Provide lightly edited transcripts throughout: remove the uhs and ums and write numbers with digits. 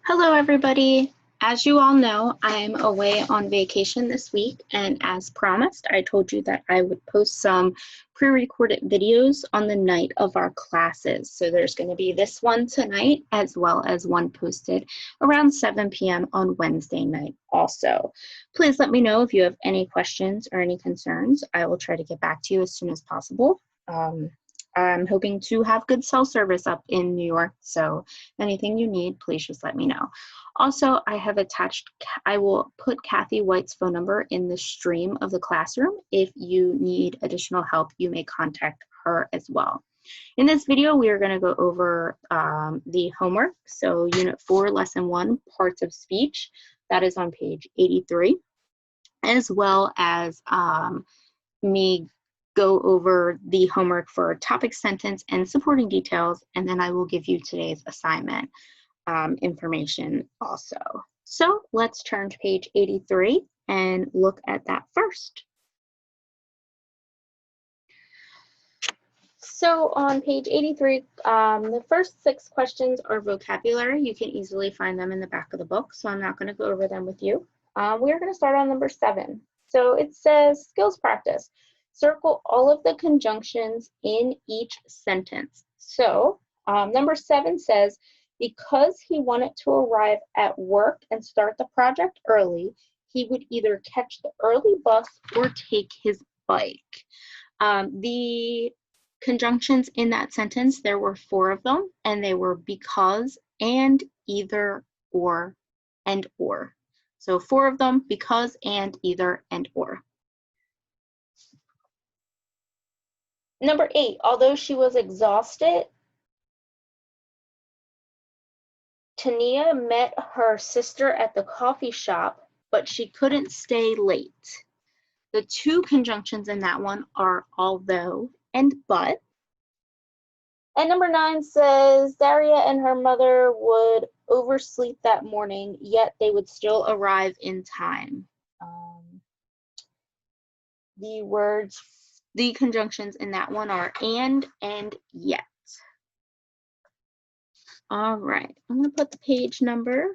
Hello, everybody. As you all know, I'm away on vacation this week, and as promised, I told you that I would post some pre-recorded videos on the night of our classes. So there's going to be this one tonight, as well as one posted around 7 p.m. on Wednesday night also. Please let me know if you have any questions or any concerns. I will try to get back to you as soon as possible. I'm hoping to have good cell service up in New York, so anything you need, please just let me know. Also, I will put Kathy White's phone number in the stream of the classroom. If you need additional help, you may contact her as well. In this video, we are going to go over the homework. So Unit 4, Lesson 1, Parts of Speech. That is on page 83, as well as me go over the homework for topic sentence and supporting details, and then I will give you today's assignment information also. So let's turn to page 83 and look at that first. So on page 83, the first 6 questions are vocabulary. You can easily find them in the back of the book, so I'm not going to go over them with you. We are going to start on number 7. So it says skills practice. Circle all of the conjunctions in each sentence. So number 7 says, because he wanted to arrive at work and start the project early, he would either catch the early bus or take his bike. The conjunctions in that sentence, there were 4 of them, and they were because, and, either, or, and or. So 4 of them, because, and, either, and or. Number 8, although she was exhausted, Tania met her sister at the coffee shop, but she couldn't stay late. The 2 conjunctions in that one are although and but. And number 9 says Daria and her mother would oversleep that morning, yet they would still arrive in time. The conjunctions in that one are and yet. All right, I'm going to put the page number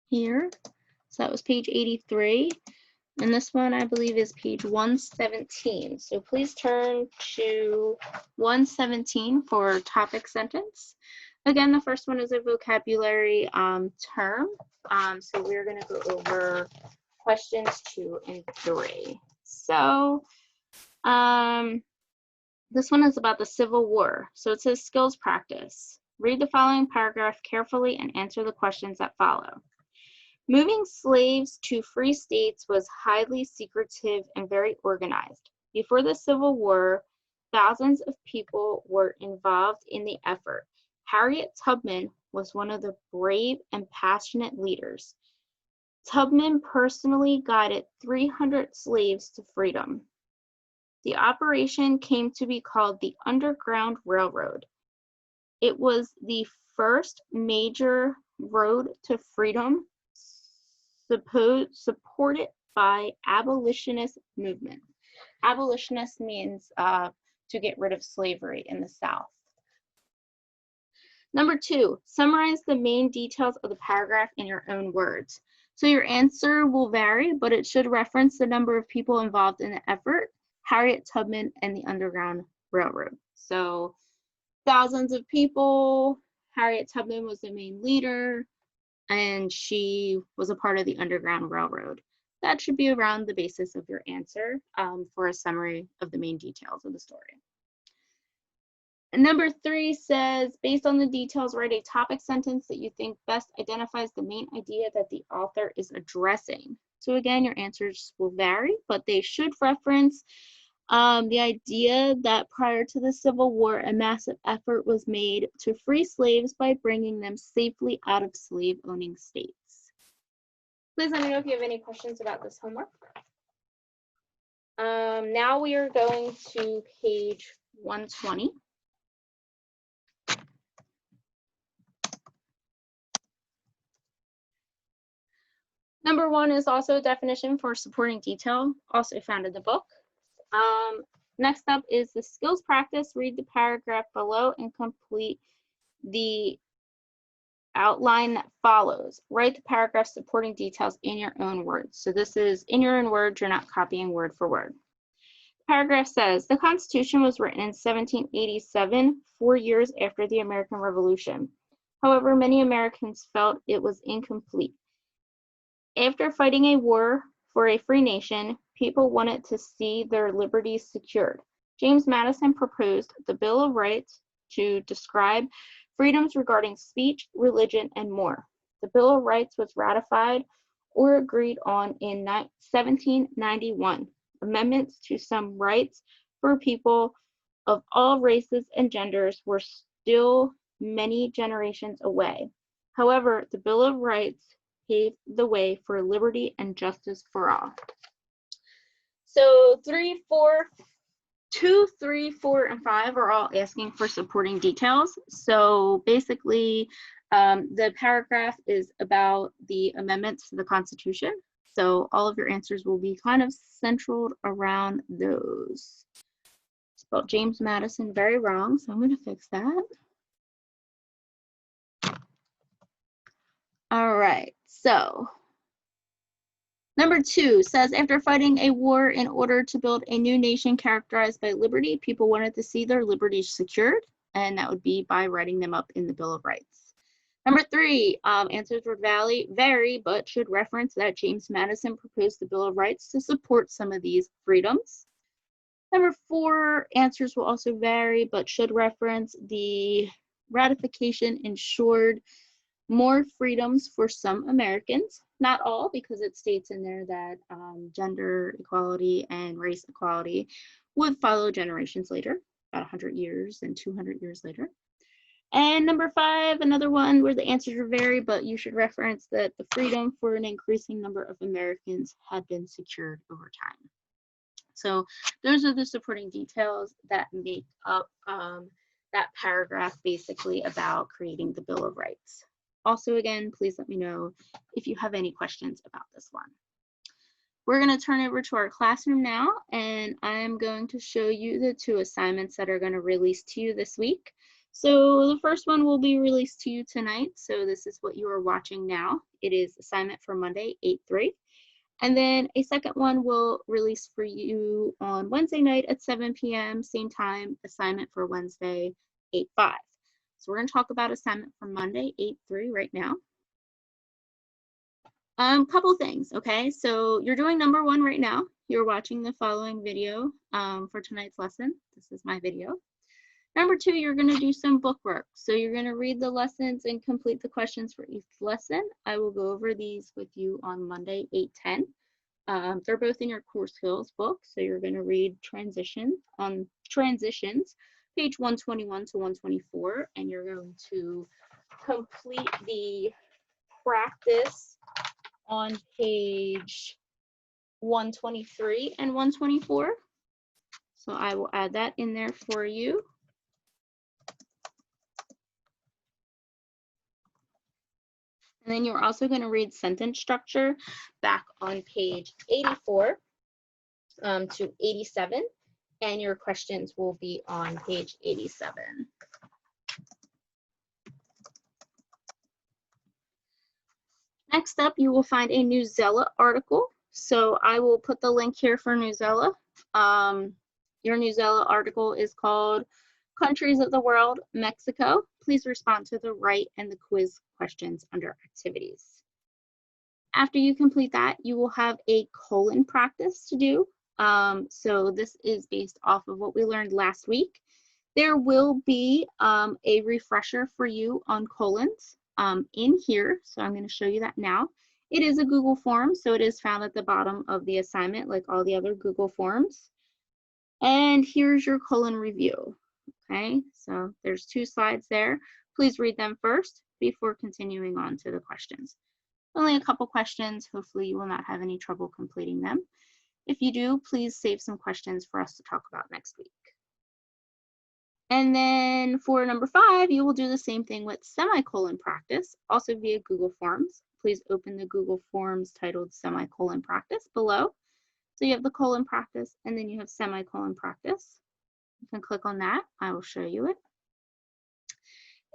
here. So that was page 83. And this one, I believe, is page 117. So please turn to 117 for topic sentence. Again, the first one is a vocabulary term. So we're going to go over questions 2 and 3. So this one is about the Civil War. So it says skills practice. Read the following paragraph carefully and answer the questions that follow. Moving slaves to free states was highly secretive and very organized. Before the Civil War, thousands of people were involved in the effort. Harriet Tubman was one of the brave and passionate leaders. Tubman personally guided 300 slaves to freedom. The operation came to be called the Underground Railroad. It was the first major road to freedom supported by abolitionist movement. Abolitionist means to get rid of slavery in the South. Number 2, summarize the main details of the paragraph in your own words. So your answer will vary, but it should reference the number of people involved in the effort, Harriet Tubman, and the Underground Railroad. So thousands of people, Harriet Tubman was the main leader, and she was a part of the Underground Railroad. That should be around the basis of your answer for a summary of the main details of the story. And number 3 says, based on the details, write a topic sentence that you think best identifies the main idea that the author is addressing. So again, your answers will vary, but they should reference the idea that prior to the Civil War, a massive effort was made to free slaves by bringing them safely out of slave-owning states. Please let me know if you have any questions about this homework. Now we are going to page 120. Number 1 is also a definition for supporting detail, also found in the book. Next up is the skills practice. Read the paragraph below and complete the outline that follows. Write the paragraph supporting details in your own words. So this is in your own words, you're not copying word for word. Paragraph says, the Constitution was written in 1787, 4 years after the American Revolution. However, many Americans felt it was incomplete. After fighting a war for a free nation, people wanted to see their liberties secured. James Madison proposed the Bill of Rights to describe freedoms regarding speech, religion, and more. The Bill of Rights was ratified or agreed on in 1791. Amendments to some rights for people of all races and genders were still many generations away. However, the Bill of Rights paved the way for liberty and justice for all. So 2, 3, 4, and 5 are all asking for supporting details. So basically, the paragraph is about the amendments to the Constitution. So all of your answers will be kind of centered around those. Spelled James Madison very wrong, so I'm going to fix that. All right, so number 2 says, after fighting a war in order to build a new nation characterized by liberty, people wanted to see their liberties secured, and that would be by writing them up in the Bill of Rights. Number 3, answers would vary, but should reference that James Madison proposed the Bill of Rights to support some of these freedoms. Number 4, answers will also vary, but should reference the ratification ensured more freedoms for some Americans, not all, because it states in there that gender equality and race equality would follow generations later, about 100 years and 200 years later. And number 5, another one where the answers are vary, but you should reference that the freedom for an increasing number of Americans had been secured over time. So those are the supporting details that make up that paragraph basically about creating the Bill of Rights. Also, again, please let me know if you have any questions about this one. We're going to turn over to our classroom now, and I'm going to show you the 2 assignments that are going to release to you this week. So the first one will be released to you tonight. So this is what you are watching now. It is assignment for Monday, 8/3. And then a second one will release for you on Wednesday night at 7 p.m., same time, assignment for Wednesday, 8/5. So we're going to talk about assignment for Monday, 8/3 right now. Couple things, okay? So you're doing number 1 right now. You're watching the following video for tonight's lesson. This is my video. Number 2, you're going to do some book work. So you're going to read the lessons and complete the questions for each lesson. I will go over these with you on Monday, 8/10. They're both in your core skills book. So you're going to read transitions, page 121 to 124, and you're going to complete the practice on page 123 and 124. So I will add that in there for you. And then you're also going to read sentence structure back on page 84 to 87, and your questions will be on page 87. Next up, you will find a Newsela article. So I will put the link here for Newsela. Your Newsela article is called Countries of the World, Mexico. Please respond to the right and the quiz questions under activities. After you complete that, you will have a colon practice to do. So this is based off of what we learned last week. There will be a refresher for you on colons in here. So I'm going to show you that now. It is a Google form, so it is found at the bottom of the assignment like all the other Google forms. And here's your colon review. Okay, so there's 2 slides there. Please read them first before continuing on to the questions. Only a couple questions. Hopefully you will not have any trouble completing them. If you do, please save some questions for us to talk about next week. And then for number 5, you will do the same thing with semicolon practice, also via Google Forms. Please open the Google Forms titled semicolon practice below. So you have the colon practice, and then you have semicolon practice. You can click on that. I will show you it.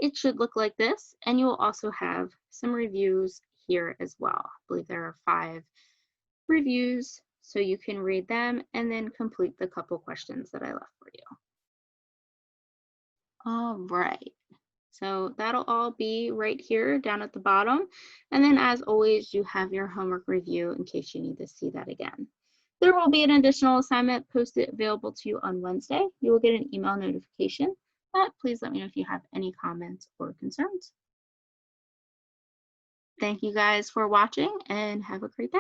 it should look like this, and you'll also have some reviews here as well. I believe there are 5 reviews, so you can read them and then complete the couple questions that I left for you. All right, so that'll all be right here down at the bottom. And then as always, you have your homework review in case you need to see that again. There will be an additional assignment posted available to you on Wednesday. You will get an email notification, but please let me know if you have any comments or concerns. Thank you guys for watching and have a great day.